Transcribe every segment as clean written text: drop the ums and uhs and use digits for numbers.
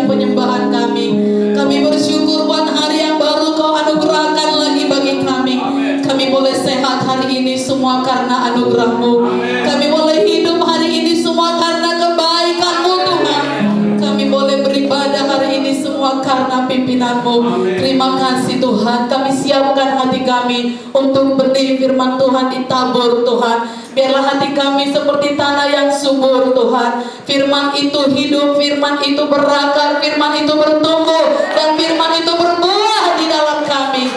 setiap penyembahan kami. Kami bersyukur buat hari yang baru Kau anugerahkan lagi bagi kami. Kami boleh sehat hari ini semua karena anugerah-Mu. Kami boleh hidup hari ini semua karena kebaikan-Mu Tuhan. Kami boleh beribadah hari ini semua karena pimpinan-Mu. Terima kasih Tuhan. Kami siapkan hati kami untuk benih firman Tuhan ditabur Tuhan. Biarlah hati kami seperti tanah yang subur Tuhan. Firman itu hidup, firman itu berakar, firman itu bertumbuh, dan firman itu berbuah di dalam kami,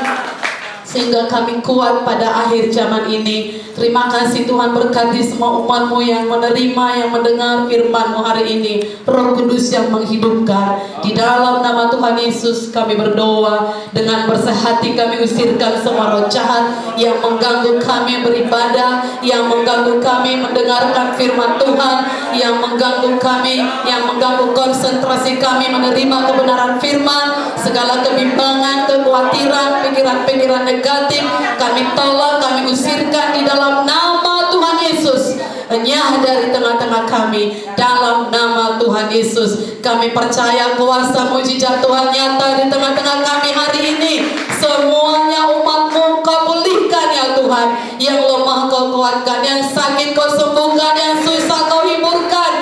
sehingga kami kuat pada akhir zaman ini. Terima kasih Tuhan, berkati semua umat-Mu yang menerima, yang mendengar firman-Mu hari ini. Roh Kudus yang menghidupkan. Di dalam nama Tuhan Yesus kami berdoa. Dengan bersehati kami usirkan semua roh jahat yang mengganggu kami beribadah, yang mengganggu kami mendengarkan firman Tuhan, yang mengganggu kami, yang mengganggu konsentrasi kami menerima kebenaran firman. Segala kebimbangan, kekhawatiran, pikiran-pikiran negatif kami tolak, kami usirkan di dalam nama Tuhan Yesus. Enyah dari tengah-tengah kami dalam nama Tuhan Yesus. Kami percaya kuasa mujizat Tuhan nyata di tengah-tengah kami hari ini. Semuanya umat-Mu Kau pulihkan ya Tuhan. Yang lemah Kau kuatkan, yang sakit Kau sembuhkan, yang susah Kau hiburkan.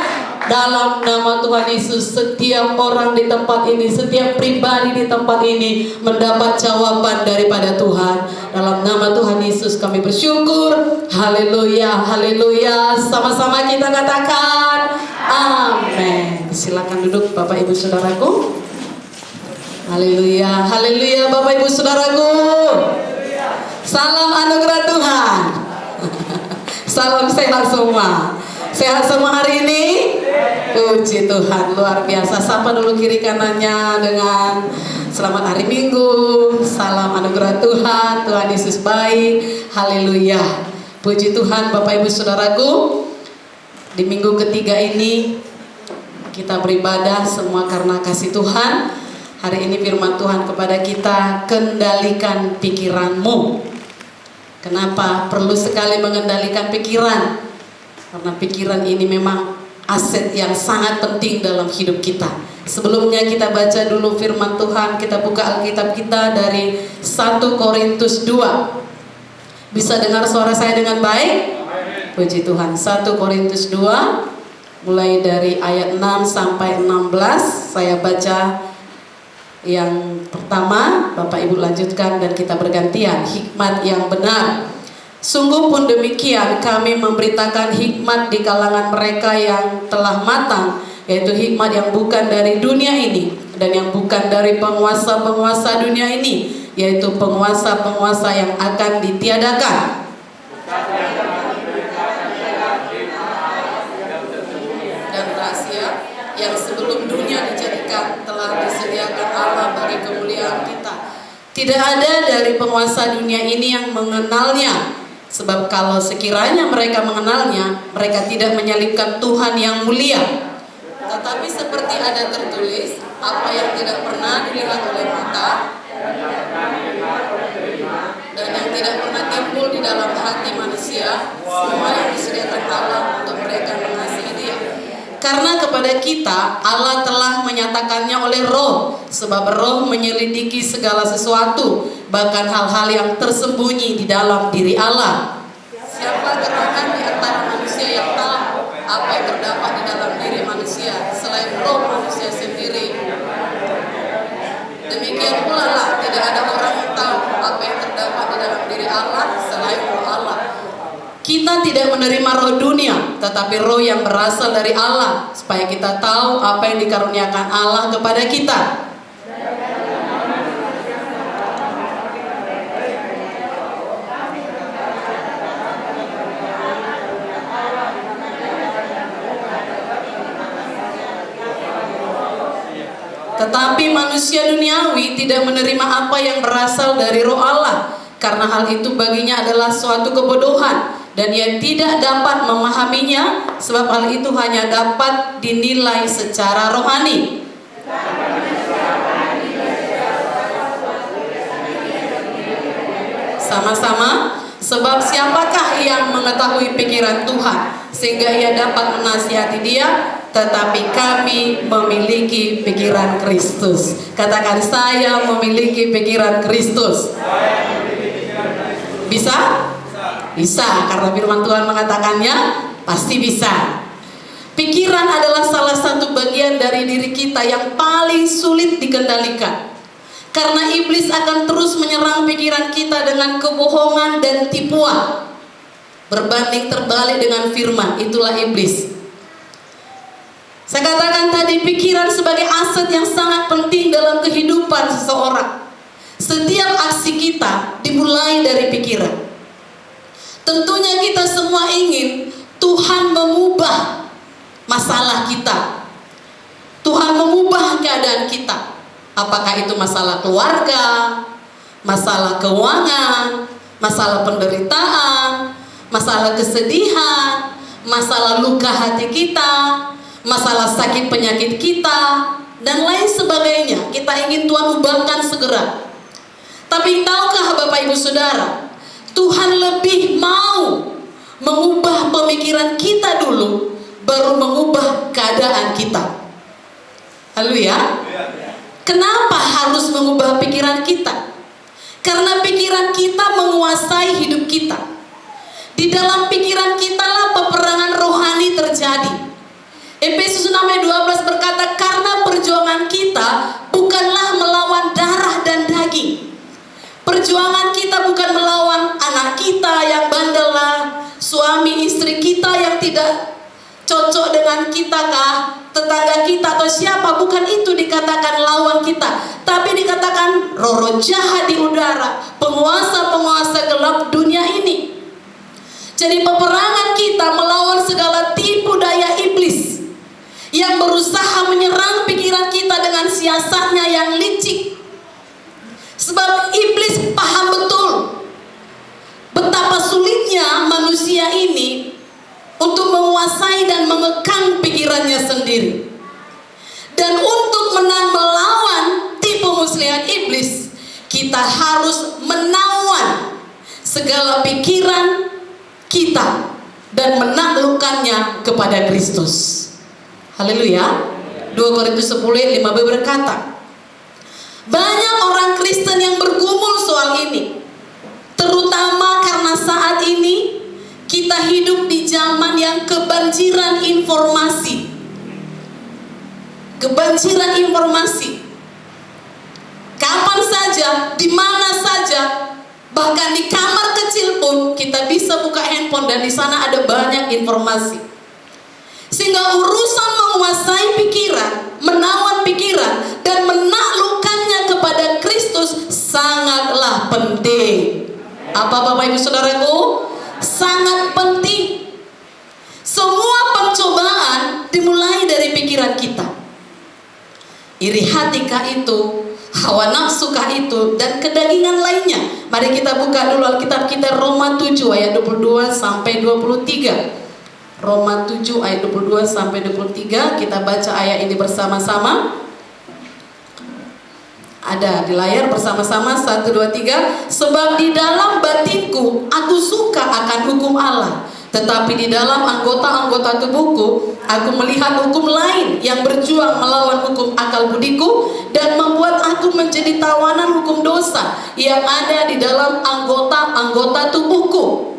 Dalam nama Tuhan Yesus, setiap orang di tempat ini, setiap pribadi di tempat ini mendapat jawaban daripada Tuhan. Dalam nama Tuhan Yesus kami bersyukur. Haleluya, haleluya. Sama-sama kita katakan amin. Silakan duduk Bapak Ibu Saudaraku. Haleluya, haleluya Bapak Ibu Saudaraku. Salam anugerah Tuhan. Salam sehat semua. Sehat semua hari ini? Puji Tuhan, luar biasa. Sapa dulu kiri kanannya dengan selamat hari Minggu. Salam anugerah Tuhan. Tuhan Yesus baik. Haleluya. Puji Tuhan Bapak Ibu Saudaraku. Di minggu ketiga ini kita beribadah semua karena kasih Tuhan. Hari ini firman Tuhan kepada kita, kendalikan pikiranmu. Kenapa perlu sekali mengendalikan pikiran? Karena pikiran ini memang aset yang sangat penting dalam hidup kita. Sebelumnya kita baca dulu firman Tuhan. Kita buka Alkitab kita dari 1 Korintus 2. Bisa dengar suara saya dengan baik? Puji Tuhan. 1 Korintus 2 mulai dari ayat 6 sampai 16. Saya baca yang pertama, Bapak Ibu lanjutkan dan kita bergantian. Hikmat yang benar. Sungguh pun demikian, kami memberitakan hikmat di kalangan mereka yang telah matang, yaitu hikmat yang bukan dari dunia ini dan yang bukan dari penguasa-penguasa dunia ini, yaitu penguasa-penguasa yang akan ditiadakan. Dan rahasia yang sebelum dunia dijadikan telah disediakan Allah bagi kemuliaan kita. Tidak ada dari penguasa dunia ini yang mengenalnya. Sebab kalau sekiranya mereka mengenalnya, mereka tidak menyalibkan Tuhan yang mulia. Tetapi seperti ada tertulis, apa yang tidak pernah dilihat oleh mata dan yang tidak pernah timbul di dalam hati manusia, semua yang disediakan Allah untuk mereka mengasihi Dia. Karena kepada kita Allah telah menyatakannya oleh Roh, sebab Roh menyelidiki segala sesuatu, bahkan hal-hal yang tersembunyi di dalam diri Allah. Siapa gerangan di antara manusia yang tahu apa yang terdapat di dalam diri manusia selain roh manusia sendiri? Demikian pula lah, tidak ada orang yang tahu apa yang terdapat di dalam diri Allah selain roh Allah. Kita tidak menerima roh dunia, tetapi roh yang berasal dari Allah, supaya kita tahu apa yang dikaruniakan Allah kepada kita. Tetapi manusia duniawi tidak menerima apa yang berasal dari roh Allah, karena hal itu baginya adalah suatu kebodohan, dan ia tidak dapat memahaminya, sebab hal itu hanya dapat dinilai secara rohani. Sama-sama, sebab siapakah yang mengetahui pikiran Tuhan sehingga ia dapat menasihati dia? tetapi kami memiliki pikiran Kristus. Katakan, saya memiliki pikiran Kristus. Bisa? Bisa, karena firman Tuhan mengatakannya pasti bisa. Pikiran adalah salah satu bagian dari diri kita yang paling sulit dikendalikan. Karena iblis akan terus menyerang pikiran kita dengan kebohongan dan tipuan. Berbanding terbalik dengan firman, itulah iblis. Saya katakan tadi, pikiran sebagai aset yang sangat penting dalam kehidupan seseorang. Setiap aksi kita dimulai dari pikiran. Tentunya kita semua ingin Tuhan mengubah masalah kita. Tuhan mengubah keadaan kita. Apakah itu masalah keluarga, masalah keuangan, masalah penderitaan, masalah kesedihan, masalah luka hati kita, masalah sakit penyakit kita, dan lain sebagainya. Kita ingin Tuhan ubahkan segera. Tapi tahukah Bapak Ibu Saudara, Tuhan lebih mau mengubah pemikiran kita dulu, baru mengubah keadaan kita. Haleluya. Kenapa harus mengubah pikiran kita? Karena pikiran kita menguasai hidup kita. Di dalam pikiran kita lah peperangan rohani terjadi. Efesus 6:12 berkata, karena perjuangan kita bukanlah melawan darah dan daging. Perjuangan kita bukan melawan anak kita yang bandel lah, suami istri kita yang tidak cocok dengan kita kah, tetangga kita atau siapa. Bukan itu dikatakan lawan kita, tapi dikatakan roh-roh jahat di udara, penguasa-penguasa gelap dunia ini. Jadi peperangan kita melawan segala tipu daya iblis yang berusaha menyerang pikiran kita dengan siasatnya yang licik. Sebab iblis paham betul betapa sulitnya manusia ini untuk menguasai dan mengekang pikirannya sendiri. Dan untuk menang melawan tipu muslihat iblis, kita harus menawan segala pikiran kita dan menaklukkannya kepada Kristus. Haleluya. 2 Korintus 10:5b berkata, banyak orang Kristen yang bergumul soal ini, terutama karena saat ini kita hidup di zaman yang kebanjiran informasi. Kebanjiran informasi. Kapan saja, di mana saja, bahkan di kamar kecil pun kita bisa buka handphone dan di sana ada banyak informasi. Sehingga urusan menguasai pikiran, menawan pikiran, dan menaklukkannya kepada Kristus sangatlah penting. Apa Bapak Ibu Saudaraku? Sangat penting. Semua pencobaan dimulai dari pikiran kita. Iri hatikah itu, hawa nafsukah itu, dan kedagingan lainnya. Mari kita buka dulu Alkitab kita, Roma 7 ayat 22 sampai 23. Roma 7 ayat 22 sampai 23. Kita baca ayat ini bersama-sama. Ada di layar bersama-sama. 1, 2, 3. Sebab di dalam batinku aku suka akan hukum Allah, tetapi di dalam anggota-anggota tubuhku aku melihat hukum lain yang berjuang melawan hukum akal budiku dan membuat aku menjadi tawanan hukum dosa yang ada di dalam anggota-anggota tubuhku.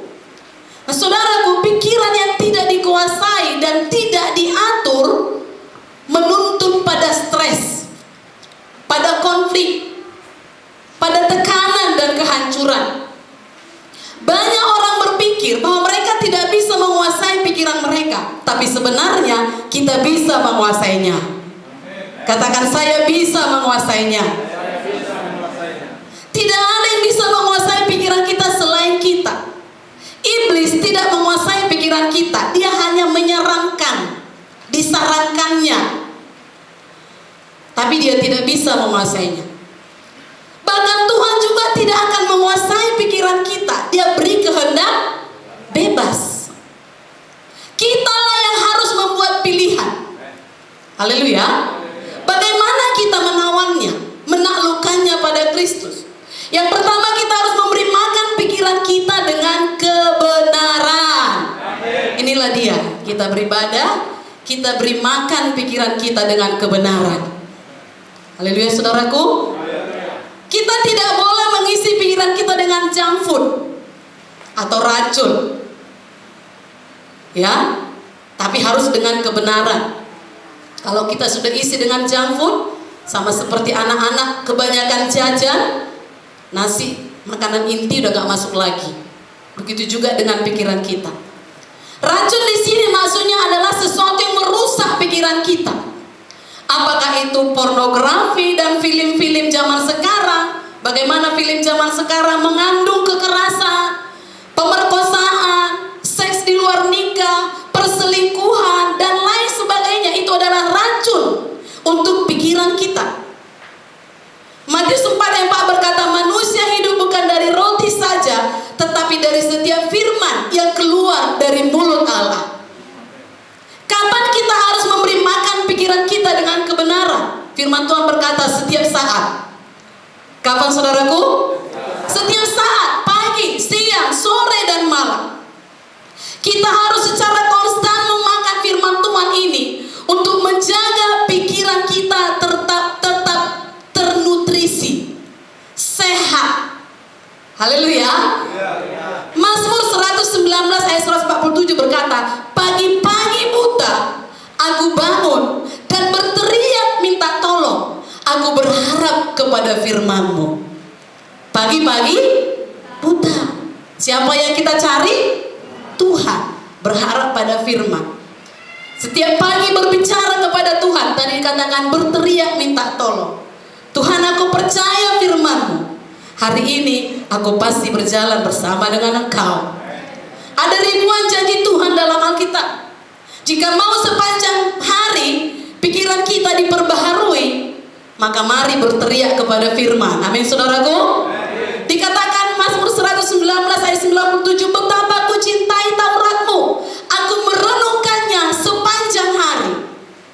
Nah, saudaraku, pikiran yang tidak dikuasai dan tidak diatur menuntun pada stres, pada konflik, pada tekanan dan kehancuran. Banyak orang berpikir bahwa mereka tidak bisa menguasai pikiran mereka, tapi sebenarnya kita bisa menguasainya. Katakan, saya bisa menguasainya. Tidak ada yang bisa menguasai pikiran kita selain kita. Iblis tidak menguasai pikiran kita, dia hanya menyarankan, disarankannya, tapi dia tidak bisa menguasainya. Bahkan Tuhan juga tidak akan menguasai pikiran kita, dia beri kehendak bebas. Kitalah yang harus membuat pilihan. Haleluya. Bagaimana kita menawannya, menaklukkannya pada Kristus? Yang pertama, kita harus memberi makan pikiran kita dengan kebenaran. Inilah dia, kita beribadah, kita beri makan pikiran kita dengan kebenaran. Haleluya saudaraku. Kita tidak boleh mengisi pikiran kita dengan junk food atau racun, ya, tapi harus dengan kebenaran. Kalau kita sudah isi dengan junk food, sama seperti anak-anak kebanyakan jajan, nasi, makanan inti udah gak masuk lagi. Begitu juga dengan pikiran kita. Racun di sini maksudnya adalah sesuatu yang merusak pikiran kita. Apakah itu pornografi dan film-film zaman sekarang? Bagaimana film zaman sekarang mengandung kekerasan, pemerkosaan, seks di luar nikah, perselingkuhan, dan lain sebagainya. Itu adalah racun untuk pikiran kita. Matius 4 ayat 4 berkata, manusia hidup bukan dari roti saja, tetapi dari setiap firman yang keluar dari mulut Allah. Kapan kita harus memberi makan pikiran kita dengan kebenaran? Firman Tuhan berkata setiap saat. Kapan saudaraku? Setiap saat, pagi, siang, sore, dan malam. Kita harus secara konstan memakan firman Tuhan ini untuk menjaga pikiran kita tetap ternutrisi, sehat. Haleluya. Mazmur 119 ayat 147 berkata, pagi-pagi buta aku bangun dan berteriak minta tolong. Aku berharap kepada firman-Mu. Pagi-pagi buta. Siapa yang kita cari? Tuhan. Berharap pada firman. Setiap pagi berbicara kepada Tuhan. Tadi dikatakan berteriak minta tolong. Tuhan, aku percaya firman-Mu. Hari ini aku pasti berjalan bersama dengan Engkau. Ada ribuan janji Tuhan dalam Alkitab. Jika mau sepanjang hari pikiran kita diperbaharui, maka mari berteriak kepada firman. Amin saudaraku. Dikatakan Mazmur 119 ayat 97, betapa aku cintai Taurat-Mu, aku merenungkannya sepanjang hari.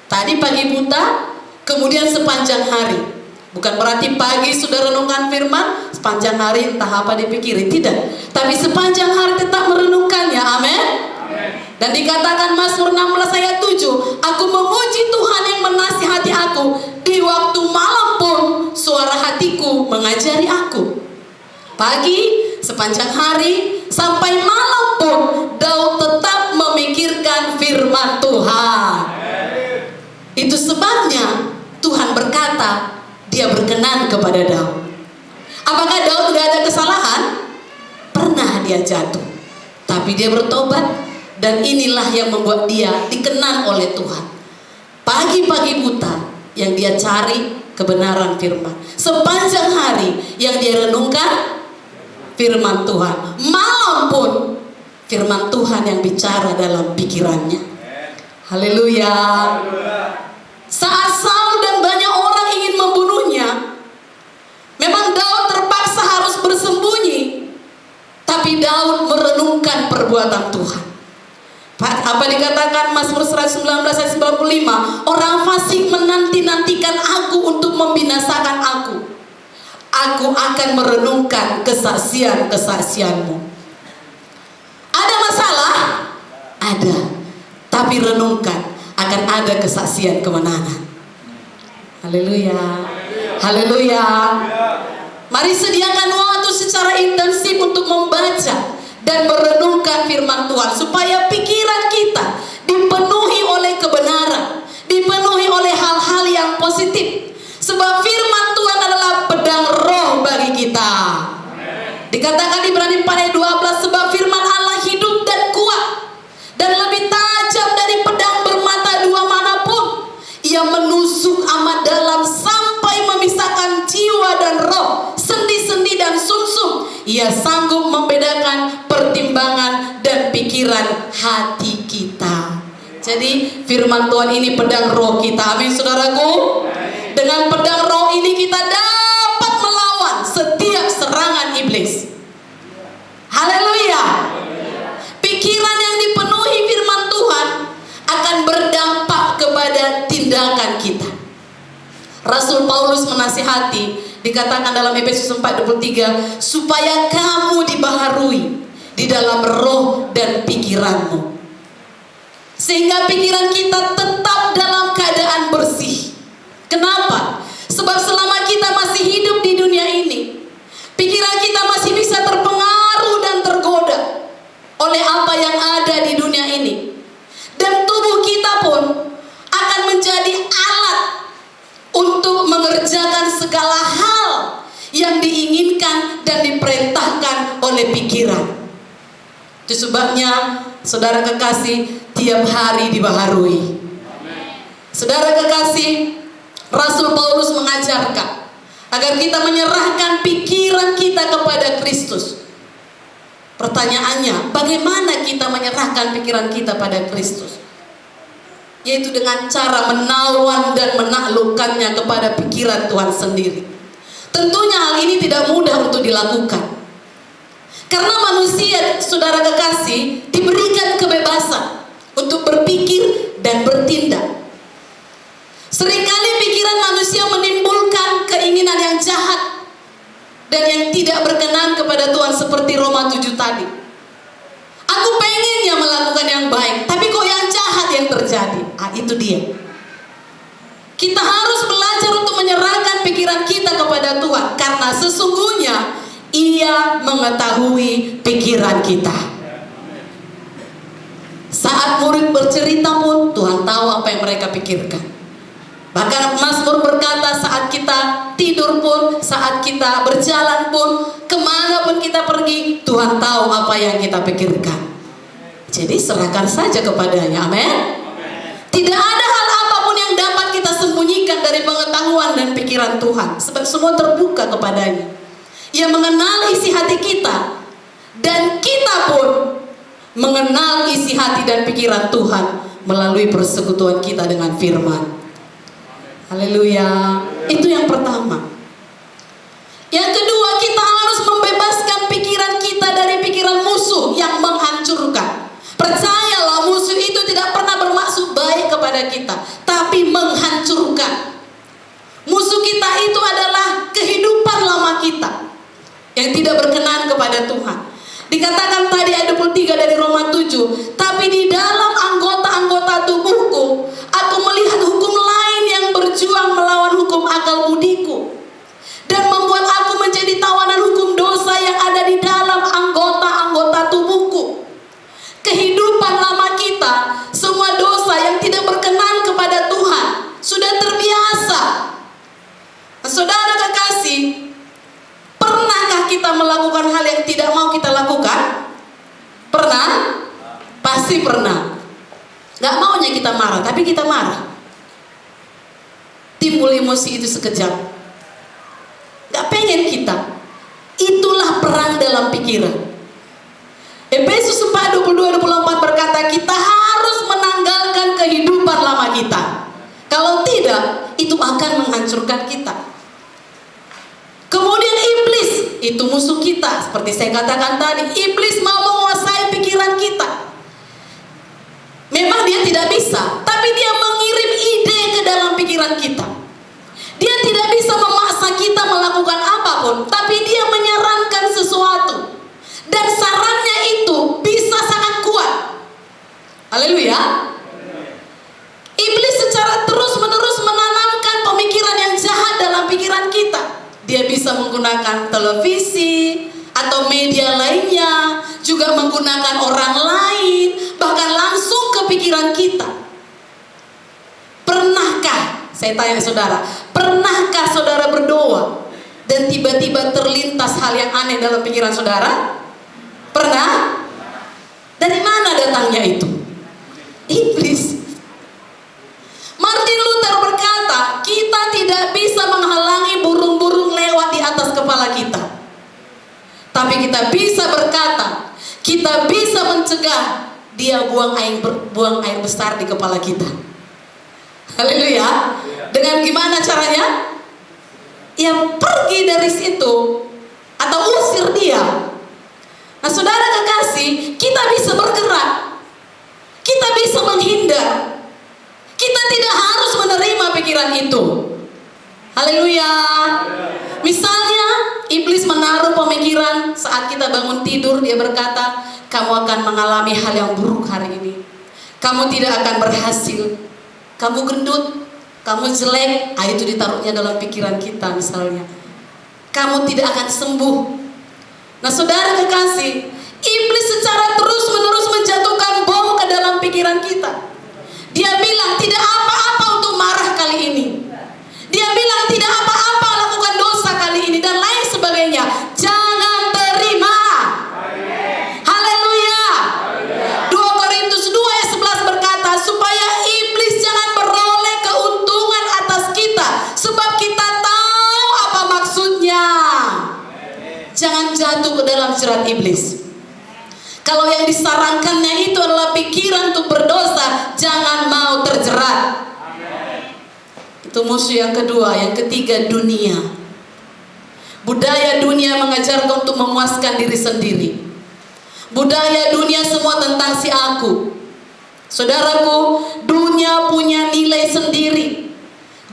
Tadi pagi buta, kemudian sepanjang hari. Bukan berarti pagi sudah renungkan firman, sepanjang hari entah apa dipikiri, tidak. Tapi sepanjang hari tetap merenungkannya. Amin. Dan dikatakan Mazmur 16 ayat 7, aku memuji Tuhan yang menasihati aku, di waktu malam pun suara hatiku mengajari aku. Pagi, sepanjang hari, sampai malam pun Daud tetap memikirkan firman Tuhan. Itu sebabnya Tuhan berkata, dia berkenan kepada Daud. Apakah Daud gak ada kesalahan? Pernah dia jatuh, tapi dia bertobat. Dan inilah yang membuat dia dikenang oleh Tuhan. Pagi-pagi buta yang dia cari kebenaran firman. Sepanjang hari yang dia renungkan firman Tuhan. Malam pun firman Tuhan yang bicara dalam pikirannya. Haleluya. Saat Saul dan banyak orang ingin membunuhnya, memang Daud terpaksa harus bersembunyi. Tapi Daud merenungkan perbuatan Tuhan. Apa dikatakan Mazmur 119 ayat 95, orang fasik menanti-nantikan aku untuk membinasakan aku. Aku akan merenungkan kesaksian-kesaksian-Mu. Ada masalah? Ada. Tapi renungkan, akan ada kesaksian kemenangan. Haleluya. Haleluya. Mari sediakan waktu secara intensif untuk membaca dan merenungkan firman Tuhan, supaya pikiran kita dipenuhi oleh kebenaran, dipenuhi oleh hal-hal yang positif. Sebab firman Tuhan adalah pedang roh bagi kita. Dikatakan di Ibrani 4 ayat 12, sebab firman Allah hidup dan kuat dan lebih tajam dari pedang bermata dua manapun. Ia menusuk amat dalam sampai memisahkan jiwa dan roh, sendi-sendi dan sumsum. Ia sanggup membedakan pertimbangan dan pikiran hati kita. Jadi firman Tuhan ini pedang roh kita. Amin saudaraku. Dengan pedang roh ini kita dapat melawan setiap serangan iblis. Haleluya. Pikiran yang dipenuhi firman Tuhan akan berdampak kepada tindakan kita. Rasul Paulus menasihati, dikatakan dalam Efesus 4:23, supaya kamu dibaharui di dalam roh dan pikiranmu. sehingga pikiran kita tetap dalam keadaan bersih. Kenapa? Sebab selama kita masih hidup di dunia ini, pikiran kita masih bisa terpengaruh dan tergoda oleh apa yang ada di dunia ini. Dan tubuh kita pun akan menjadi alat untuk mengerjakan segala hal yang diinginkan dan diperintahkan oleh pikiran. Itu sebabnya, saudara kekasih, tiap hari dibaharui. Saudara kekasih, Rasul Paulus mengajarkan agar kita menyerahkan pikiran kita kepada Kristus. Pertanyaannya, bagaimana kita menyerahkan pikiran kita pada Kristus? Yaitu dengan cara menawan dan menaklukkannya kepada pikiran Tuhan sendiri. Tentunya hal ini tidak mudah untuk dilakukan, karena manusia, saudara kekasih, diberikan kebebasan untuk berpikir dan bertindak. Seringkali pikiran manusia menimbulkan keinginan yang jahat dan yang tidak berkenan kepada Tuhan, seperti Roma 7 tadi. Aku pengennya melakukan yang baik, tapi kok yang jahat yang terjadi. Itu dia. Kita harus belajar untuk menyerahkan pikiran kita kepada Tuhan, karena sesungguhnya Ia mengetahui pikiran kita. Saat murid bercerita pun Tuhan tahu apa yang mereka pikirkan. Bahkan Mazmur berkata, saat kita tidur pun, saat kita berjalan pun, kemana pun kita pergi, Tuhan tahu apa yang kita pikirkan. Jadi serahkan saja kepadanya. Amin. Tidak ada hal apapun yang dapat kita sembunyikan dari pengetahuan dan pikiran Tuhan, sebab semua terbuka kepadanya. Ia mengenal isi hati kita, dan kita pun mengenal isi hati dan pikiran Tuhan melalui persekutuan kita dengan firman. Haleluya. Itu yang pertama. Yang kedua, kita harus membebaskan pikiran kita dari pikiran musuh yang menghancurkan. Percayalah, musuh itu tidak pernah bermaksud baik kepada kita, tapi menghancurkan. Musuh kita itu adalah kehidupan lama kita yang tidak berkenan kepada Tuhan. Dikatakan tadi ayat 23 dari Roma 7, tapi di dalam anggota-anggota tubuhku, aku melihat hukum lain yang berjuang melawan hukum akal budiku, dan membuat aku menjadi tawanan hukum dosa yang ada di dalam anggota-anggota tubuhku. Kehidupan lama kita, semua dosa yang tidak berkenan kepada Tuhan, sudah terbiasa. Saudara kekasih, pernahkah kita melakukan hal yang tidak mau kita lakukan? Pernah? Pasti pernah. Gak maunya kita marah, tapi kita marah. Timbul emosi itu sekejap. Gak pengen kita. Itulah perang dalam pikiran. Efesus 4:22-24 berkata, kita harus menanggalkan kehidupan lama kita. Kalau tidak, itu akan menghancurkan kita. Kemudian iblis, itu musuh kita. Seperti saya katakan tadi, iblis mau menguasai pikiran kita. Memang dia tidak bisa, tapi dia mengirim ide ke dalam pikiran kita. Dia tidak bisa memaksa kita melakukan apapun, tapi dia menyarankan sesuatu. Dan sarannya itu bisa sangat kuat. Haleluya. Iblis secara terus-menerus menanamkan pemikiran yang jahat dalam pikiran kita. Dia bisa menggunakan televisi atau media lainnya, juga menggunakan orang lain, bahkan langsung ke pikiran kita. Pernahkah, saya tanya saudara, pernahkah saudara berdoa dan tiba-tiba terlintas hal yang aneh dalam pikiran saudara? Pernah? Dari mana datangnya itu? Iblis. Martin Luther berkata, kita tidak bisa menghalangi burung-burung lewat di atas kepala kita, tapi kita bisa berkata, kita bisa mencegah dia buang air besar di kepala kita. Haleluya. Dengan gimana caranya? Ya pergi dari situ atau usir dia. Nah saudara kekasih, kita bisa bergerak, kita bisa menghindar. Kita tidak harus menerima pikiran itu. Haleluya. Misalnya iblis menaruh pemikiran saat kita bangun tidur, dia berkata, kamu akan mengalami hal yang buruk hari ini. Kamu tidak akan berhasil. Kamu gendut, kamu jelek, itu ditaruhnya dalam pikiran kita misalnya. Kamu tidak akan sembuh. Nah saudara kekasih, iblis secara terus-menerus menjatuhkan bom ke dalam pikiran kita. Dia bilang tidak apa-apa untuk marah kali ini. Dia bilang tidak apa-apa lakukan dosa kali ini dan lain sebagainya. Jangan terima. Haleluya. 2 Korintus 2 ayat 11 berkata, supaya iblis jangan beroleh keuntungan atas kita, sebab kita tahu apa maksudnya. Jangan jatuh ke dalam jerat iblis. Kalau yang disarankannya itu adalah pikiran untuk berdosa, jangan mau terjerat. Itu musuh yang kedua. Yang ketiga, dunia. Budaya dunia mengajarkan untuk memuaskan diri sendiri. Budaya dunia semua tentang si aku. Saudaraku, dunia punya nilai sendiri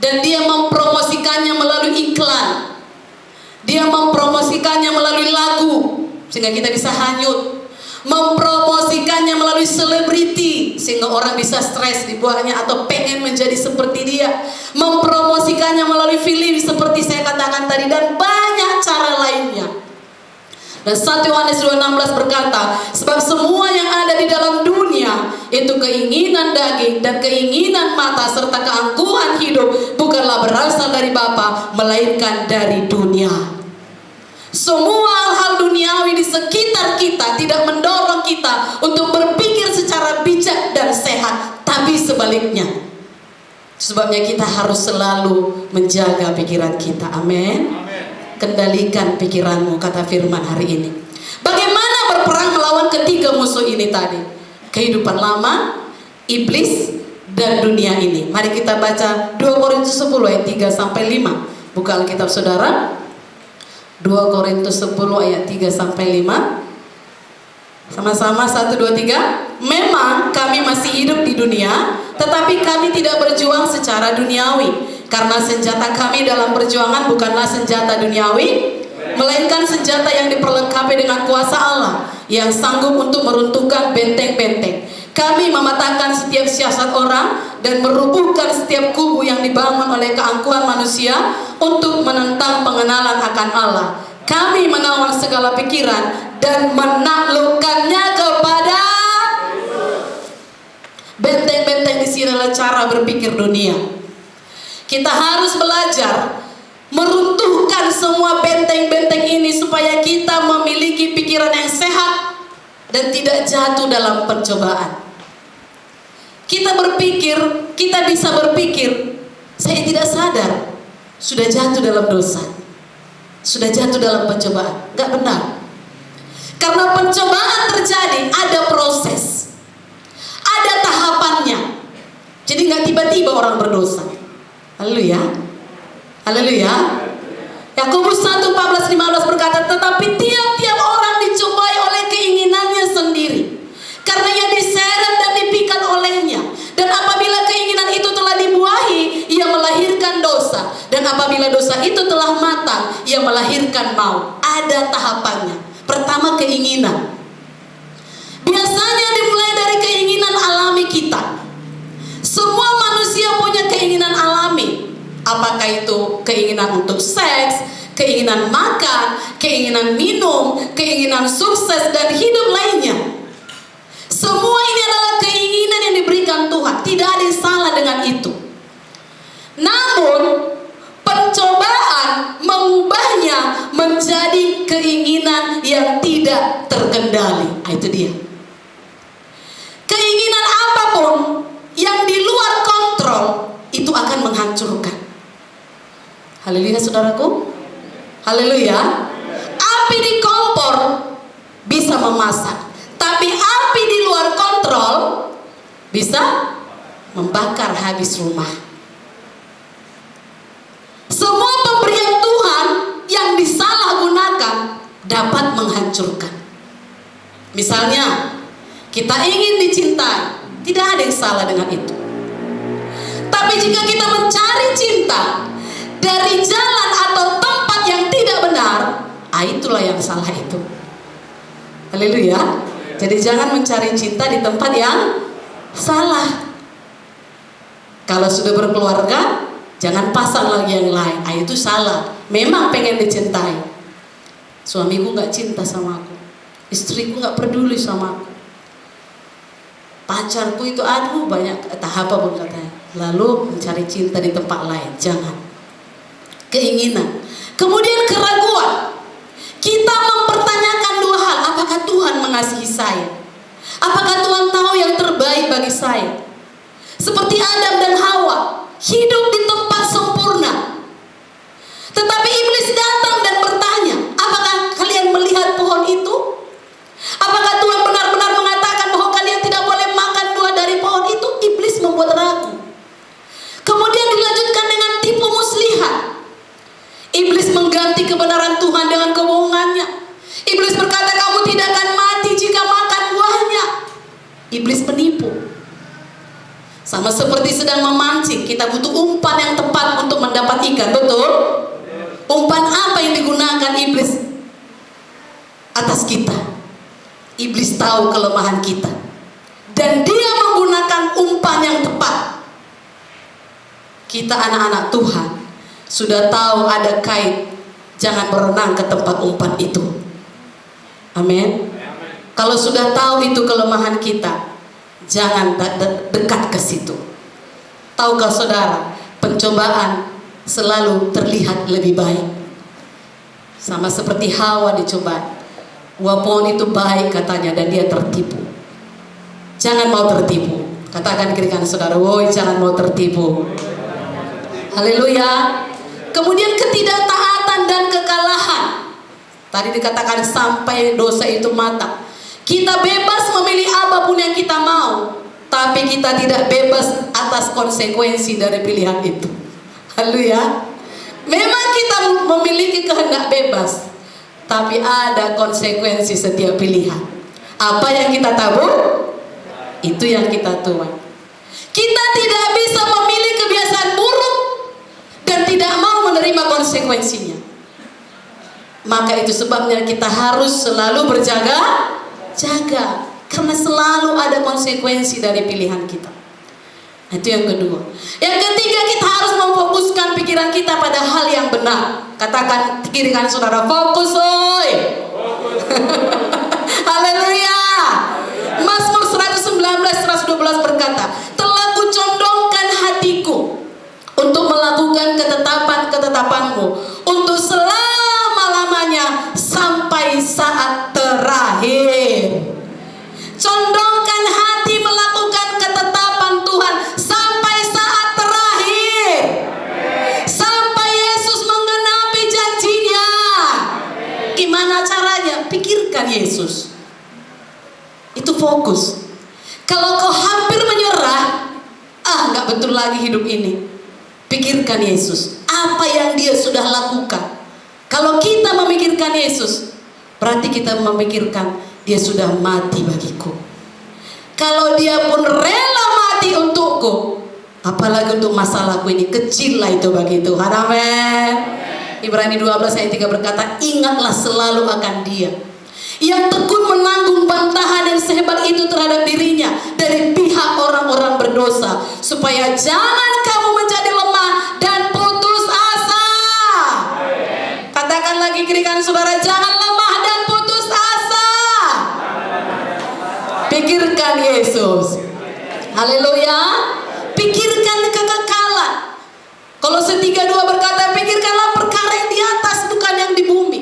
dan dia mempromosikannya melalui iklan. Dia mempromosikannya melalui lagu sehingga kita bisa hanyut. Mempromosikannya melalui selebriti sehingga orang bisa stres dibuatnya atau pengen menjadi seperti dia. Mempromosikannya melalui film seperti saya katakan tadi dan banyak cara lainnya. Dan 1 Yohanes 2:16 berkata, sebab semua yang ada di dalam dunia itu keinginan daging dan keinginan mata serta keangkuhan hidup bukanlah berasal dari Bapa melainkan dari dunia. Semua hal-hal duniawi di sekitar kita tidak mendorong kita untuk berpikir secara bijak dan sehat, tapi sebaliknya. Sebabnya kita harus selalu menjaga pikiran kita. Amin. Kendalikan pikiranmu, kata firman hari ini. Bagaimana berperang melawan ketiga musuh ini tadi? Kehidupan lama, iblis, dan dunia ini. Mari kita baca 2 Korintus 10 ayat 3 sampai 5. Buka Alkitab saudara. 2 Korintus 10 ayat 3 sampai 5. Sama-sama 1, 2, 3. Memang kami masih hidup di dunia, tetapi kami tidak berjuang secara duniawi. Karena senjata kami dalam perjuangan bukanlah senjata duniawi, melainkan senjata yang diperlengkapi dengan kuasa Allah yang sanggup untuk meruntuhkan benteng-benteng. Kami mematahkan setiap siasat orang dan merubuhkan setiap kubu yang dibangun oleh keangkuhan manusia untuk menentang pengenalan akan Allah. Kami mengawal segala pikiran dan menaklukkannya kepada benteng-benteng. Di sini adalah cara berpikir dunia. Kita harus belajar meruntuhkan semua benteng-benteng ini supaya kita memiliki pikiran yang sehat dan tidak jatuh dalam pencobaan. Kita berpikir, kita bisa berpikir, saya tidak sadar sudah jatuh dalam dosa, sudah jatuh dalam pencobaan. Gak benar. Karena pencobaan terjadi, ada proses, ada tahapannya. Jadi gak tiba-tiba orang berdosa. Haleluya. Haleluya. Yakobus 1:14-15 berkata, tetapi tiap-tiap orang dicobai oleh keinginannya sendiri, karena ia diseret dan dipikat olehnya. Dan apabila keinginan itu telah dibuahi, ia melahirkan dosa. Dan apabila dosa itu telah matang, ia melahirkan maut. Ada tahapannya. Pertama, keinginan. Biasanya dimulai dari keinginan alami kita. Semua manusia punya keinginan alami. Apakah itu keinginan untuk seks, keinginan makan, keinginan minum, keinginan sukses, dan hidup lainnya. Semua ini adalah keinginan yang diberikan Tuhan. Tidak ada yang salah dengan itu. Namun pencobaan mengubahnya menjadi keinginan yang tidak terkendali. Itu dia. Keinginan apapun yang di luar kontrol itu akan menghancurkan. Haleluya saudaraku. Haleluya. Api di kompor bisa memasak, tapi api di luar kontrol bisa membakar habis rumah. Semua pemberian Tuhan yang disalahgunakan dapat menghancurkan. Misalnya, kita ingin dicintai, tidak ada yang salah dengan itu. Tapi jika kita mencari cinta dari jalan atau tempat yang tidak benar, itulah yang salah itu. Haleluya. Jadi jangan mencari cinta di tempat yang salah. Kalau sudah berkeluarga, jangan pasang lagi yang lain. Itu salah. Memang pengen dicintai. Suamiku nggak cinta sama aku, istriku nggak peduli sama aku, pacarku itu aduh banyak tahap apa katanya. Lalu mencari cinta di tempat lain. Jangan. Keinginan. Kemudian keraguan. Kita mempertanyakan dua hal. Apakah Tuhan mengasihi saya? Apakah Tuhan tahu yang terbaik bagi saya? Seperti Adam dan Hawa, hidup di tempat sempurna. Tetapi iblis datang dan bertanya, apakah kalian melihat pohon itu? Apakah Tuhan benar-benar mengatakan bahwa kalian tidak boleh makan buah dari pohon itu? Iblis membuat ragu. Kemudian dilanjutkan dengan tipu muslihat. Iblis mengganti kebenaran Tuhan dengan kebohongannya. Iblis berkata, kamu tidak akan mati jika makan buahnya. Iblis menipu. Sama seperti sedang memancing, kita butuh umpan yang tepat untuk mendapat ikan, betul? Umpan apa yang digunakan iblis atas kita? Iblis tahu kelemahan kita, dan dia menggunakan umpan yang tepat. Kita anak-anak Tuhan sudah tahu ada kait, jangan berenang ke tempat umpan itu. Amin. Kalau sudah tahu itu kelemahan kita, jangan dekat ke situ. Tahukah saudara, pencobaan selalu terlihat lebih baik. Sama seperti Hawa dicoba. Wah, pohon itu baik katanya, dan dia tertipu. Jangan mau tertipu. Katakan kiri kanan saudara, woi jangan mau tertipu. Haleluya. Kemudian ketidaktaatan dan kekalahan. Tadi dikatakan sampai dosa itu matang. Kita bebas memilih apapun yang kita mau, tapi kita tidak bebas atas konsekuensi dari pilihan itu. Haleluya. Memang kita memiliki kehendak bebas, tapi ada konsekuensi setiap pilihan. Apa yang kita tabur, itu yang kita tuai. Kita tidak bisa memilih kebiasaan buruk dan tidak mau menerima konsekuensinya. Maka itu sebabnya kita harus selalu berjaga-jaga, karena selalu ada konsekuensi dari pilihan kita. Itu yang kedua. Yang ketiga, kita harus memfokuskan pikiran kita pada hal yang benar. Katakan kiri kanan saudara, fokus oi. Haleluya. Mazmur 119:112 berkata, telah kucondongkan hatiku untuk melakukan ketetapan-ketetapanmu, untuk selama-lamanya sampai saat terakhir. Condongkan hati melakukan ketetapan Tuhan sampai saat terakhir, sampai Yesus menggenapi janjinya. Gimana caranya? Pikirkan Yesus. Itu fokus. Kalau kau hampir menyerah, nggak betul lagi hidup ini, pikirkan Yesus. Apa yang dia sudah lakukan. Kalau kita memikirkan Yesus, berarti kita memikirkan dia sudah mati bagiku. Kalau dia pun rela mati untukku, apalagi untuk masalahku ini, kecil lah itu bagi Tuhan. Amin. Ibrani 12 ayat 3 berkata, ingatlah selalu akan dia yang tekun menanggung bantahan yang sehebat itu terhadap dirinya dari pihak orang-orang berdosa, supaya jangan kamu menjadi lemah dan putus asa. Katakan lagi kiri kanan saudara, jangan lemah dan putus asa. Pikirkan Yesus. Haleluya. Pikirkan kekekalan. Kolose 3:2 berkata, pikirkanlah perkara yang di atas, bukan yang di bumi.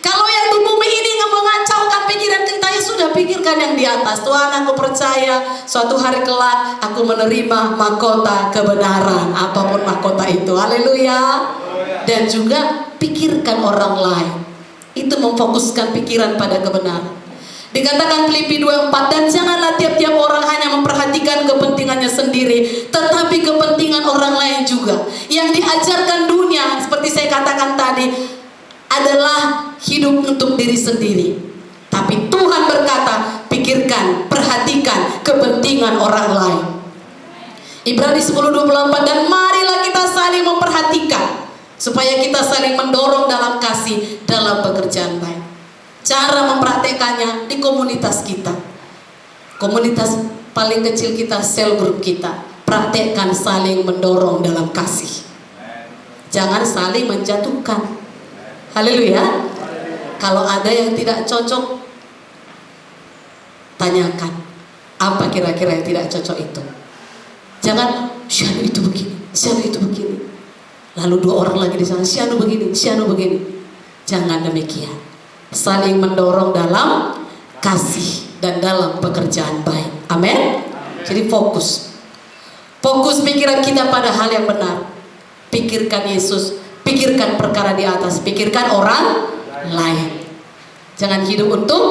Kalau yang di bumi ini mengacaukan pikiran kita, ya sudah, pikirkan yang di atas. Tuhan, aku percaya suatu hari kelak aku menerima mahkota kebenaran, apapun mahkota itu. Haleluya. Dan juga pikirkan orang lain. Itu memfokuskan pikiran pada kebenaran. Dikatakan Filipi 2:4, dan janganlah tiap-tiap orang hanya memperhatikan kepentingannya sendiri, tetapi kepentingan orang lain juga. Yang diajarkan dunia, seperti saya katakan tadi, adalah hidup untuk diri sendiri. Tapi Tuhan berkata, pikirkan, perhatikan kepentingan orang lain. Ibrani 10:24, dan marilah kita saling memperhatikan, supaya kita saling mendorong dalam kasih dalam pekerjaan baik. Cara mempraktekannya di komunitas kita. Komunitas paling kecil kita, sel grup kita, praktekkan saling mendorong dalam kasih. Jangan saling menjatuhkan. Haleluya. Kalau ada yang tidak cocok, tanyakan apa kira-kira yang tidak cocok itu. Jangan si anu itu begini, si anu itu begini, lalu dua orang lagi di sana, si anu begini, si anu begini. Jangan demikian. Saling mendorong dalam kasih dan dalam pekerjaan baik. Amin. Jadi fokus pikiran kita pada hal yang benar. Pikirkan Yesus, pikirkan perkara di atas, pikirkan orang lain. Jangan hidup untuk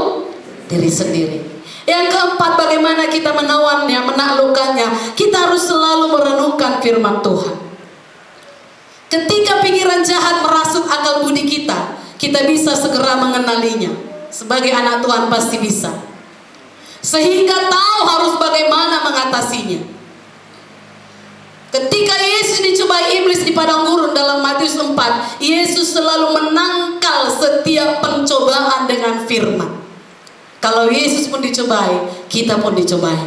diri sendiri. Yang keempat, bagaimana kita menawannya, menaklukkannya. Kita harus selalu merenungkan firman Tuhan. Ketika pikiran jahat merasuk akal budi kita, kita bisa segera mengenalinya. Sebagai anak Tuhan pasti bisa. Sehingga tahu harus bagaimana mengatasinya. Ketika Yesus dicobai iblis di padang gurun dalam Matius 4, Yesus selalu menangkal setiap pencobaan dengan firman. Kalau Yesus pun dicobai, kita pun dicobai.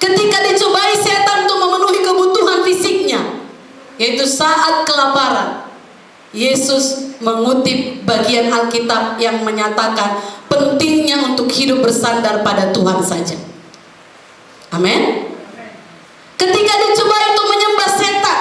Ketika dicobai setan untuk memenuhi kebutuhan fisiknya, yaitu saat kelaparan, Yesus mengutip bagian Alkitab yang menyatakan pentingnya untuk hidup bersandar pada Tuhan saja. Amin. Ketika dicobai untuk menyembah setan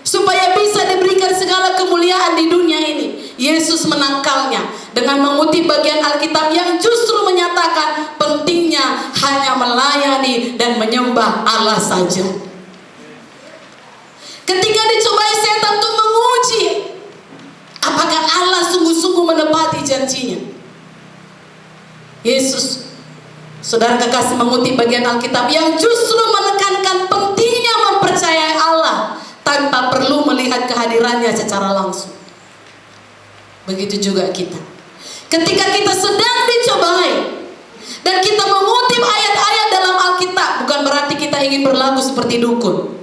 supaya bisa diberikan segala kemuliaan di dunia ini, Yesus menangkalnya dengan mengutip bagian Alkitab yang justru menyatakan pentingnya hanya melayani dan menyembah Allah saja. Ketika dicobai setan untuk menguji apakah Allah sungguh-sungguh menepati janjinya, Yesus, saudara kekasih, mengutip bagian Alkitab yang justru menekankan pentingnya mempercayai Allah tanpa perlu melihat kehadirannya secara langsung. Begitu juga kita. Ketika kita sedang dicobai dan kita mengutip ayat-ayat dalam Alkitab, bukan berarti kita ingin berlaku seperti dukun,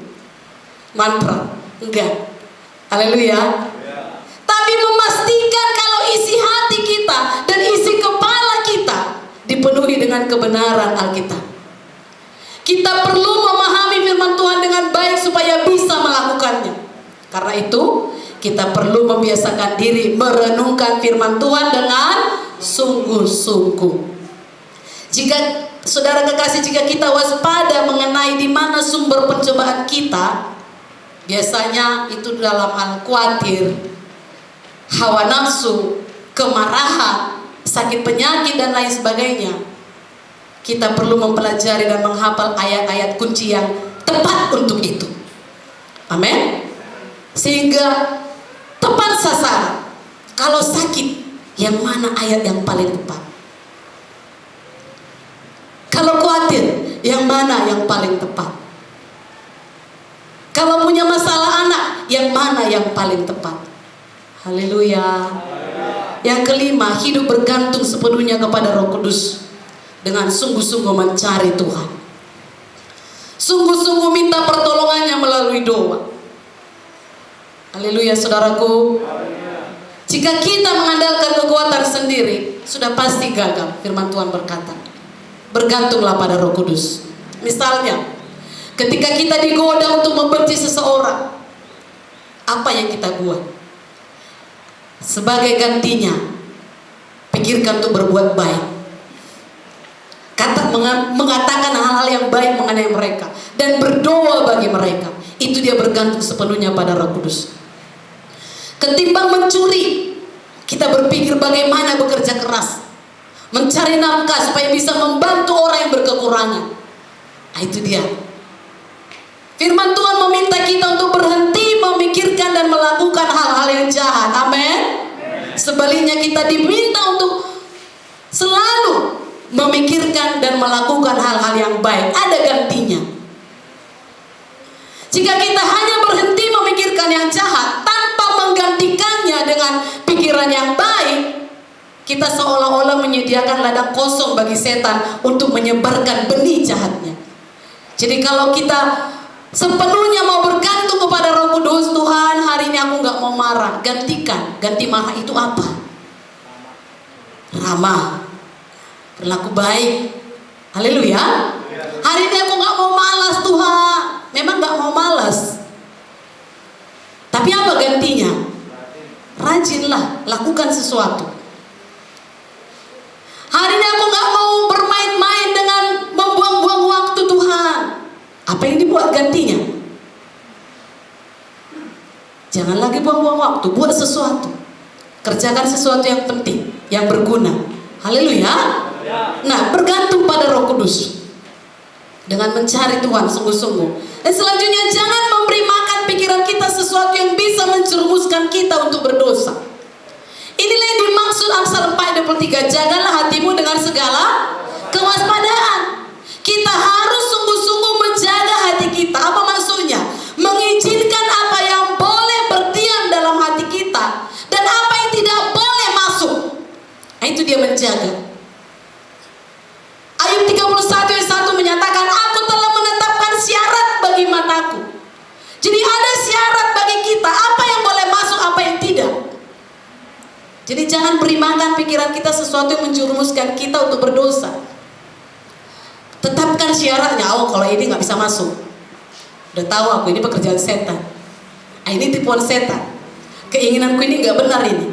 mantra, enggak. Haleluya. Tapi memastikan kalau isi hati kita dan isi kepala kita dipenuhi dengan kebenaran Alkitab. Kita perlu memahami firman Tuhan dengan baik supaya bisa melakukannya. Karena itu kita perlu membiasakan diri merenungkan firman Tuhan dengan sungguh-sungguh. Jika saudara kekasih, jika kita waspada mengenai di mana sumber pencobaan kita, biasanya itu dalam hal khawatir, hawa nafsu, kemarahan, sakit penyakit dan lain sebagainya. Kita perlu mempelajari dan menghafal ayat-ayat kunci yang tepat untuk itu. Amin. Sehingga tepat sasaran. Kalau sakit, yang mana ayat yang paling tepat? Kalau khawatir, yang mana yang paling tepat? Kalau punya masalah anak, yang mana yang paling tepat? Haleluya. Yang kelima, hidup bergantung sepenuhnya kepada Roh Kudus dengan sungguh-sungguh mencari Tuhan. Sungguh-sungguh minta pertolongannya melalui doa. Haleluya, saudaraku. Jika kita mengandalkan kekuatan sendiri, sudah pasti gagal. Firman Tuhan berkata, bergantunglah pada Roh Kudus. Misalnya, ketika kita digoda untuk membenci seseorang, apa yang kita buat? Sebagai gantinya, pikirkan untuk berbuat baik. Mengatakan hal-hal yang baik mengenai mereka dan berdoa bagi mereka. Itu dia bergantung sepenuhnya pada Roh Kudus. Ketimbang mencuri, kita berpikir bagaimana bekerja keras, mencari nafkah supaya bisa membantu orang yang berkekurangan. Nah, itu dia. Firman Tuhan meminta kita untuk berhenti memikirkan dan melakukan hal-hal yang jahat. Amin. Sebaliknya kita diminta untuk selalu memikirkan dan melakukan hal-hal yang baik. Ada gantinya. Jika kita hanya berhenti memikirkan yang jahat tanpa menggantikannya dengan pikiran yang baik, kita seolah-olah menyediakan ladang kosong bagi setan untuk menyebarkan benih jahatnya. Jadi kalau kita sepenuhnya mau bergantung kepada Roh Kudus, Tuhan hari ini aku gak mau marah, gantikan. Ganti marah itu apa? Ramah, berlaku baik. Haleluya. Hari ini aku gak mau malas Tuhan. Memang gak mau malas, tapi apa gantinya? Rajinlah, lakukan sesuatu. Hari ini aku gak mau bermain-main dengan membuang-buang waktu Tuhan. Apa yang dibuat gantinya? Jangan lagi buang-buang waktu, buat sesuatu. Kerjakan sesuatu yang penting, yang berguna. Haleluya. Nah, bergantung pada Roh Kudus dengan mencari Tuhan sungguh-sungguh. Dan selanjutnya, jangan memberi makan pikiran kita sesuatu yang bisa menjerumuskan kita untuk berdosa. Inilah yang dimaksud Amsal 4:23. Jagalah hatimu dengan segala kewaspadaan. Kita harus sungguh-sungguh menjaga hati kita. Apa maksudnya? Mengizinkan apa yang boleh berdiam dalam hati kita dan apa yang tidak boleh masuk. Nah, itu dia menjaga. Ayub 31:1 menyatakan, aku telah menetapkan syarat bagi mataku. Jadi ada syarat bagi kita, apa yang boleh masuk, apa yang tidak. Jadi jangan beri makan pikiran kita sesuatu yang menjerumuskan kita untuk berdosa. Tetapkan syaratnya. Oh, kalau ini gak bisa masuk. Udah tahu aku ini pekerjaan setan. Ini tipuan setan. Keinginanku ini gak benar ini.